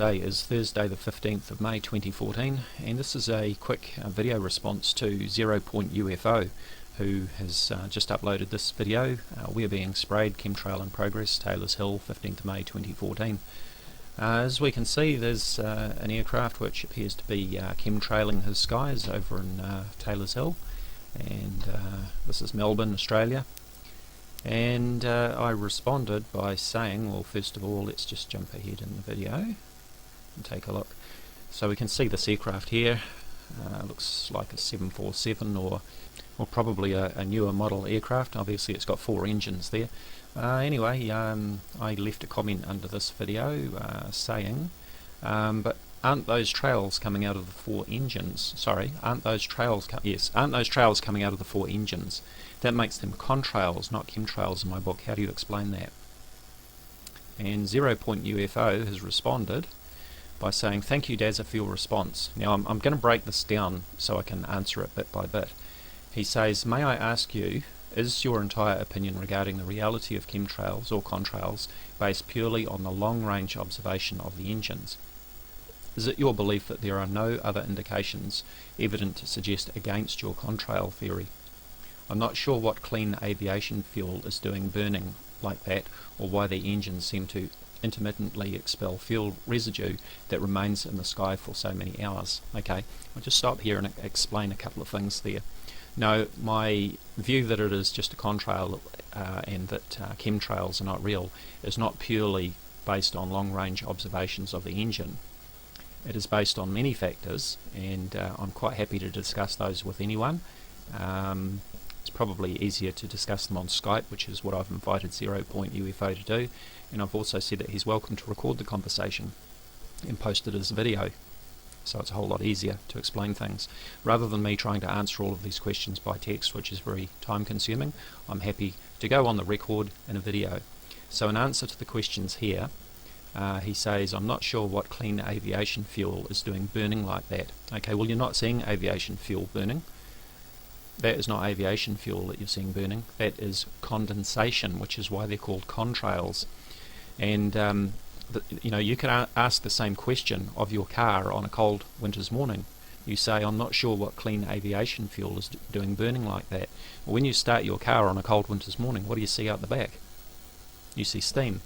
Today is Thursday the 15th of May 2014, and this is a quick video response to ZeroPointUFO, who has just uploaded this video. We're being sprayed, chemtrail in progress, Taylor's Hill, 15th of May 2014. As we can see, there's an aircraft which appears to be chemtrailing his skies over in Taylor's Hill, and this is Melbourne, Australia. And I responded by saying, well, first of all, let's just jump ahead in the video and take a look. So we can see this aircraft here. Looks like a 747 or probably a newer model aircraft. Obviously it's got 4 engines there. Anyway, I left a comment under this video saying, but aren't those trails coming out of the 4 engines? Sorry, aren't those trails coming out of the 4 engines? That makes them contrails, not chemtrails in my book. How do you explain that? And ZeroPointUFO has responded by saying, thank you, Dazza, for your response. Now I'm going to break this down so I can answer it bit by bit. He says, may I ask you, is your entire opinion regarding the reality of chemtrails or contrails based purely on the long-range observation of the engines? Is it your belief that there are no other indications evident to suggest against your contrail theory? I'm not sure what clean aviation fuel is doing burning like that, or why the engines seem to intermittently expel fuel residue that remains in the sky for so many hours. Okay, I'll just stop here and explain a couple of things there. No, my view that it is just a contrail and that chemtrails are not real is not purely based on long-range observations of the engine. It is based on many factors, and I'm quite happy to discuss those with anyone. It's probably easier to discuss them on Skype, which is what I've invited ZeroPointUFO to do, and I've also said that he's welcome to record the conversation and post it as a video, so it's a whole lot easier to explain things. Rather than me trying to answer all of these questions by text, which is very time consuming, I'm happy to go on the record in a video. So in answer to the questions here, he says, I'm not sure what clean aviation fuel is doing burning like that. Okay, well, you're not seeing aviation fuel burning. That is not aviation fuel that you're seeing burning. That is condensation, which is why they're called contrails. And you know, you can ask the same question of your car on a cold winter's morning. You say, I'm not sure what clean aviation fuel is doing burning like that. Well, when you start your car on a cold winter's morning, what do you see out the back? You see steam.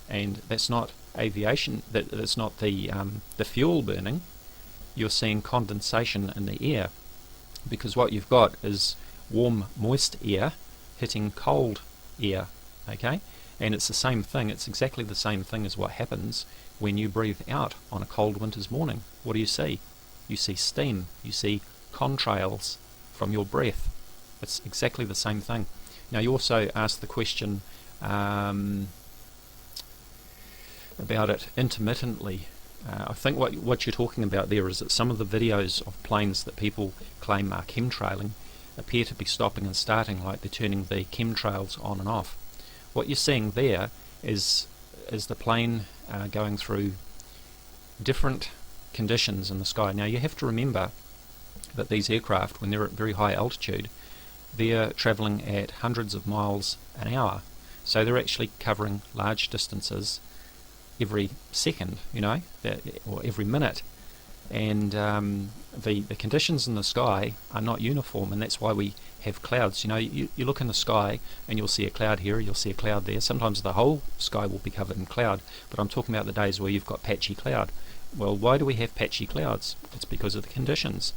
And that's not aviation, that's not the fuel burning. You're seeing condensation in the air, because what you've got is warm, moist air hitting cold air, okay? And it's the same thing, it's exactly the same thing as what happens when you breathe out on a cold winter's morning. What do you see? You see steam, you see contrails from your breath. It's exactly the same thing. Now you also asked the question about it intermittently. I think what you're talking about there is that some of the videos of planes that people claim are chemtrailing appear to be stopping and starting, like they're turning the chemtrails on and off. What you're seeing there is the plane going through different conditions in the sky. Now you have to remember that these aircraft, when they're at very high altitude, they're travelling at hundreds of miles an hour, so they're actually covering large distances every second, you know, or every minute, and the conditions in the sky are not uniform, and that's why we have clouds. You know, you look in the sky and you'll see a cloud here, you'll see a cloud there. Sometimes the whole sky will be covered in cloud, but I'm talking about the days where you've got patchy cloud. Well, why do we have patchy clouds? It's because of the conditions.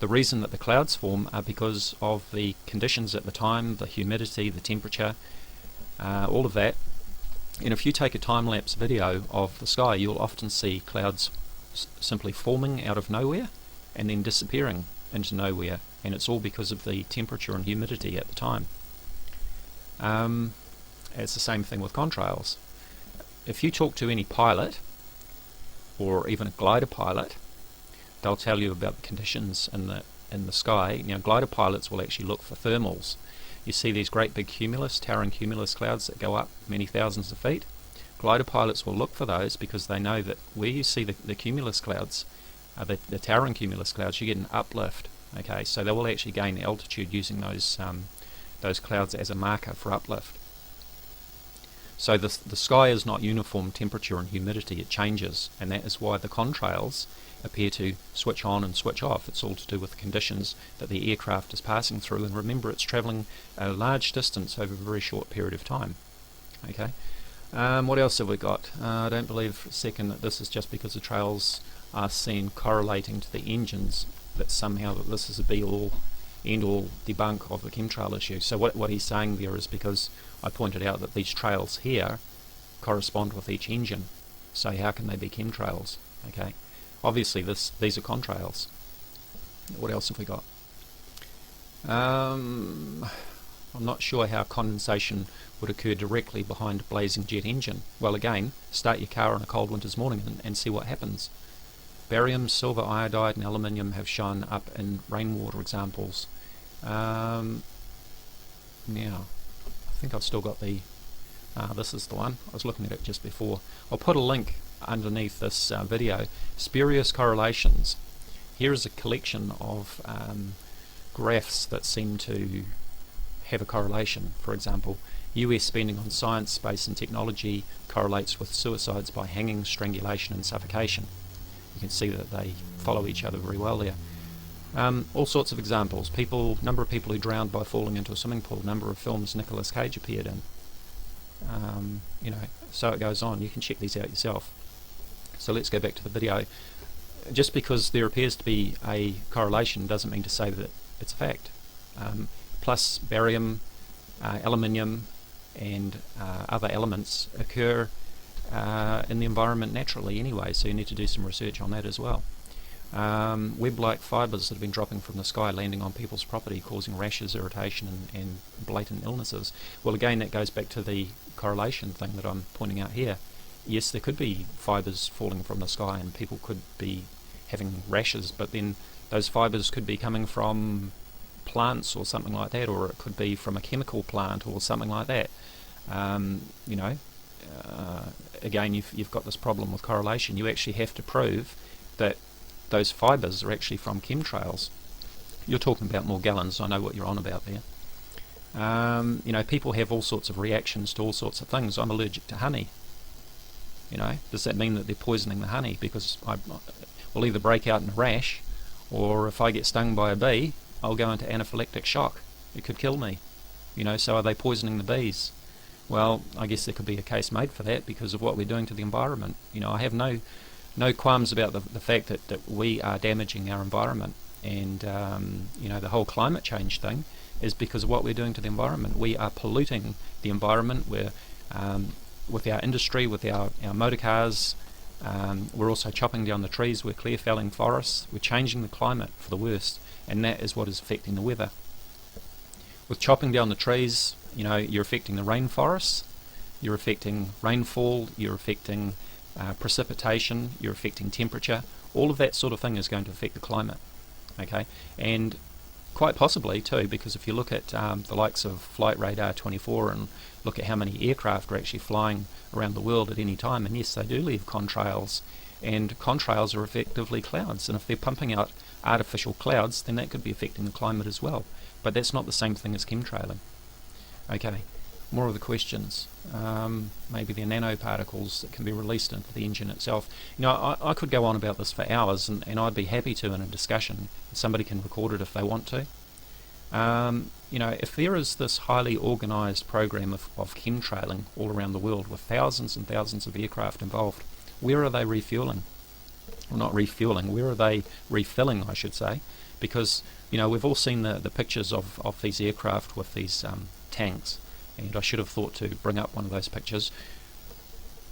The reason that the clouds form are because of the conditions at the time, the humidity, the temperature, all of that. And if you take a time-lapse video of the sky, you'll often see clouds simply forming out of nowhere and then disappearing into nowhere, and it's all because of the temperature and humidity at the time. It's the same thing with contrails. If you talk to any pilot, or even a glider pilot, they'll tell you about the conditions in the sky. You know, glider pilots will actually look for thermals. You see these great big cumulus, towering cumulus clouds that go up many thousands of feet. Glider pilots will look for those because they know that where you see the cumulus clouds, the towering cumulus clouds, you get an uplift. Okay, so they will actually gain altitude using those clouds as a marker for uplift. So the sky is not uniform temperature and humidity, it changes, and that is why the contrails appear to switch on and switch off. It's all to do with the conditions that the aircraft is passing through, and remember, it's travelling a large distance over a very short period of time. Okay. What else have we got? I don't believe for a second that this is just because the trails are seen correlating to the engines, that somehow that this is a be-all, end-all debunk of the chemtrail issue. So what he's saying there is because I pointed out that these trails here correspond with each engine. So how can they be chemtrails? Okay. Obviously these are contrails. What else have we got? I'm not sure how condensation would occur directly behind a blazing jet engine. Well, again, start your car on a cold winter's morning and see what happens. Barium, silver iodide and aluminium have shown up in rainwater examples. Now, I think I've still got the... this is the one. I was looking at it just before. I'll put a link underneath this video. Spurious correlations. Here is a collection of graphs that seem to have a correlation. For example, US spending on science, space and technology correlates with suicides by hanging, strangulation and suffocation. You can see that they follow each other very well there. All sorts of examples. Number of people who drowned by falling into a swimming pool, number of films Nicolas Cage appeared in. So it goes on. You can check these out yourself. So let's go back to the video. Just because there appears to be a correlation doesn't mean to say that it's a fact. Plus barium, aluminium and other elements occur in the environment naturally anyway, so you need to do some research on that as well. Web-like fibres that have been dropping from the sky, landing on people's property, causing rashes, irritation and blatant illnesses. Well, again, that goes back to the correlation thing that I'm pointing out here. Yes, there could be fibres falling from the sky and people could be having rashes, but then those fibres could be coming from plants or something like that, or it could be from a chemical plant or something like that. Again, you've got this problem with correlation. You actually have to prove that those fibres are actually from chemtrails. You're talking about more gallons, I know what you're on about there. People have all sorts of reactions to all sorts of things. I'm allergic to honey. Does that mean that they're poisoning the honey? Because I will either break out in a rash, or if I get stung by a bee, I'll go into anaphylactic shock. It could kill me. So are they poisoning the bees? Well, I guess there could be a case made for that because of what we're doing to the environment. I have no qualms about the fact that we are damaging our environment, and the whole climate change thing is because of what we're doing to the environment. We are polluting the environment. We're with our industry, with our motor cars. We're also chopping down the trees. We're clear felling forests. We're changing the climate for the worst, and that is what is affecting the weather. With chopping down the trees, you're affecting the rainforests, you're affecting rainfall, you're affecting precipitation, you're affecting temperature. All of that sort of thing is going to affect the climate. Okay, and quite possibly too, because if you look at the likes of Flight Radar 24 and look at how many aircraft are actually flying around the world at any time, and yes, they do leave contrails, and contrails are effectively clouds, and if they're pumping out artificial clouds, then that could be affecting the climate as well. But that's not the same thing as chemtrailing. Okay, more of the questions. Maybe they're nanoparticles that can be released into the engine itself. I could go on about this for hours, and I'd be happy to in a discussion. Somebody can record it if they want to. If there is this highly organised program of chemtrailing all around the world with thousands and thousands of aircraft involved, where are they refuelling? Well, not refuelling, where are they refilling, I should say? Because, we've all seen the pictures of these aircraft with these tanks, and I should have thought to bring up one of those pictures.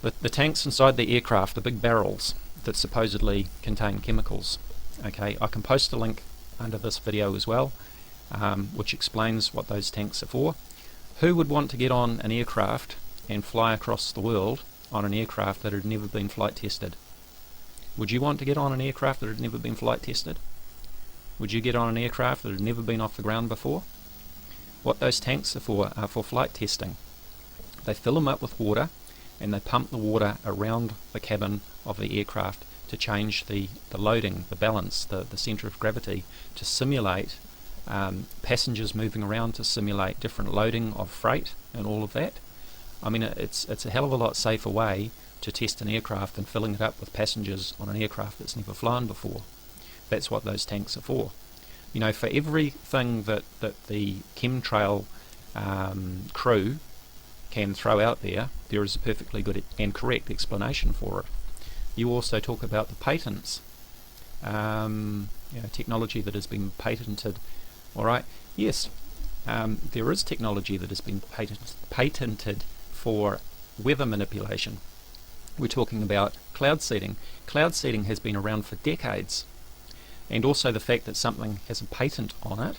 The tanks inside the aircraft, the big barrels that supposedly contain chemicals. Okay, I can post a link under this video as well, which explains what those tanks are for. Who would want to get on an aircraft and fly across the world on an aircraft that had never been flight tested? Would you want to get on an aircraft that had never been flight tested? Would you get on an aircraft that had never been off the ground before? What those tanks are for flight testing. They fill them up with water and they pump the water around the cabin of the aircraft to change the loading, the balance, the centre of gravity, to simulate passengers moving around, to simulate different loading of freight and all of that. I mean, it's a hell of a lot safer way to test an aircraft than filling it up with passengers on an aircraft that's never flown before. That's what those tanks are for. You know, for everything that the chemtrail crew can throw out there, there is a perfectly good and correct explanation for it. You also talk about the patents, technology that has been patented. All right, yes, there is technology that has been patented for weather manipulation. We're talking about cloud seeding. Cloud seeding has been around for decades, and also the fact that something has a patent on it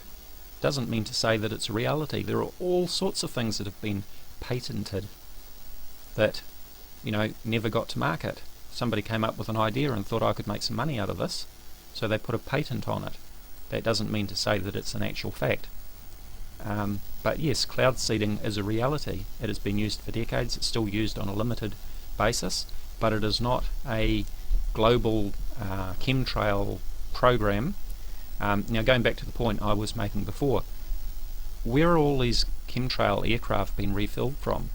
doesn't mean to say that it's a reality. There are all sorts of things that have been patented that, you know, never got to market. Somebody came up with an idea and thought, I could make some money out of this, so they put a patent on it. That doesn't mean to say that it's an actual fact. But yes, cloud seeding is a reality. It has been used for decades. It's still used on a limited basis, but it is not a global chemtrail program. Now, going back to the point I was making before, where are all these chemtrail aircraft being refilled from?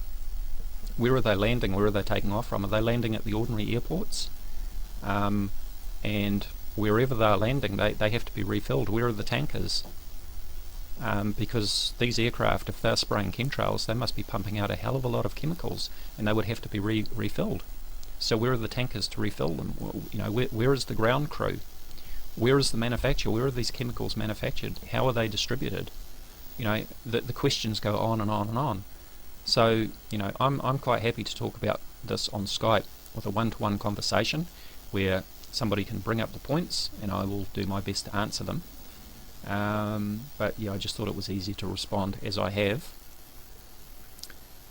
Where are they landing? Where are they taking off from? Are they landing at the ordinary airports? And wherever they're landing, they have to be refilled. Where are the tankers? Because these aircraft, if they're spraying chemtrails, they must be pumping out a hell of a lot of chemicals, and they would have to be refilled. So where are the tankers to refill them? Well, you know, where is the ground crew? Where is the manufacture? Where are these chemicals manufactured? How are they distributed? You know, the questions go on and on and on. So, you know, I'm quite happy to talk about this on Skype with a one-to-one conversation where somebody can bring up the points and I will do my best to answer them. But yeah, I just thought it was easy to respond as I have,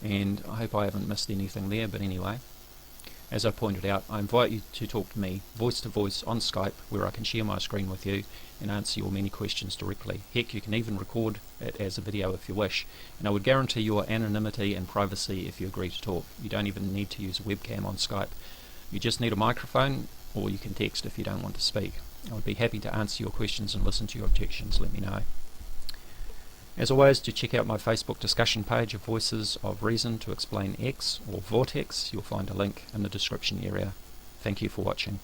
and I hope I haven't missed anything there. But anyway, as I pointed out, I invite you to talk to me voice to voice on Skype, where I can share my screen with you and answer your many questions directly. Heck, you can even record it as a video if you wish, and I would guarantee your anonymity and privacy if you agree to talk. You don't even need to use a webcam on Skype. You just need a microphone, or you can text if you don't want to speak. I would be happy to answer your questions and listen to your objections. Let me know. As always, do check out my Facebook discussion page of Voices of Reason to Explain X, or VORTEX. You'll find a link in the description area. Thank you for watching.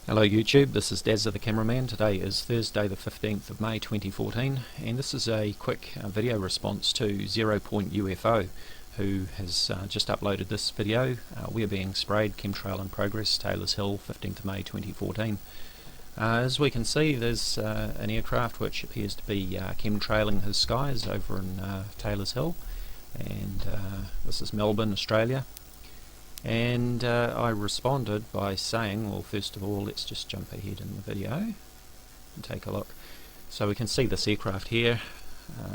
Hello YouTube, this is Dazza the Cameraman. Today is Thursday the 15th of May 2014, and this is a quick video response to ZeroPointUFO, who has just uploaded this video. We're being sprayed, chemtrail in progress, Taylor's Hill, 15th of May 2014. As we can see, there's an aircraft which appears to be chemtrailing his skies over in Taylor's Hill, and this is Melbourne, Australia. And I responded by saying, well, first of all, let's just jump ahead in the video and take a look. So we can see this aircraft here.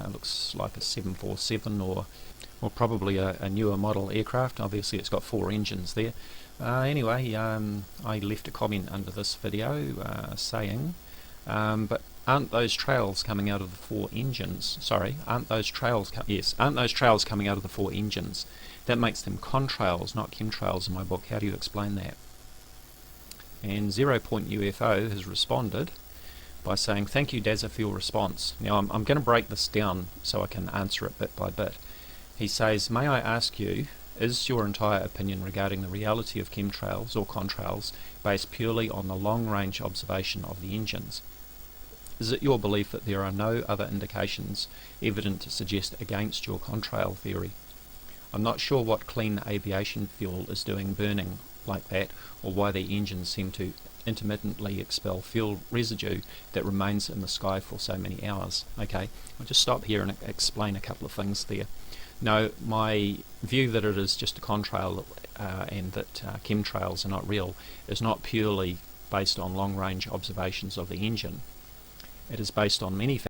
Looks like a 747 or probably a newer model aircraft. Obviously it's got 4 engines there. Anyway, I left a comment under this video saying, but aren't those trails coming out of the 4 engines? Sorry, aren't those trails coming out of the 4 engines? That makes them contrails, not chemtrails in my book. How do you explain that? And ZeroPointUFO has responded by saying, thank you Dazza for your response. Now I'm going to break this down so I can answer it bit by bit. He says, may I ask you, is your entire opinion regarding the reality of chemtrails or contrails based purely on the long-range observation of the engines? Is it your belief that there are no other indications evident to suggest against your contrail theory? I'm not sure what clean aviation fuel is doing burning like that, or why the engines seem to intermittently expel fuel residue that remains in the sky for so many hours. Okay, I'll just stop here and explain a couple of things there. No, my view that it is just a contrail and that chemtrails are not real is not purely based on long-range observations of the engine. It is based on many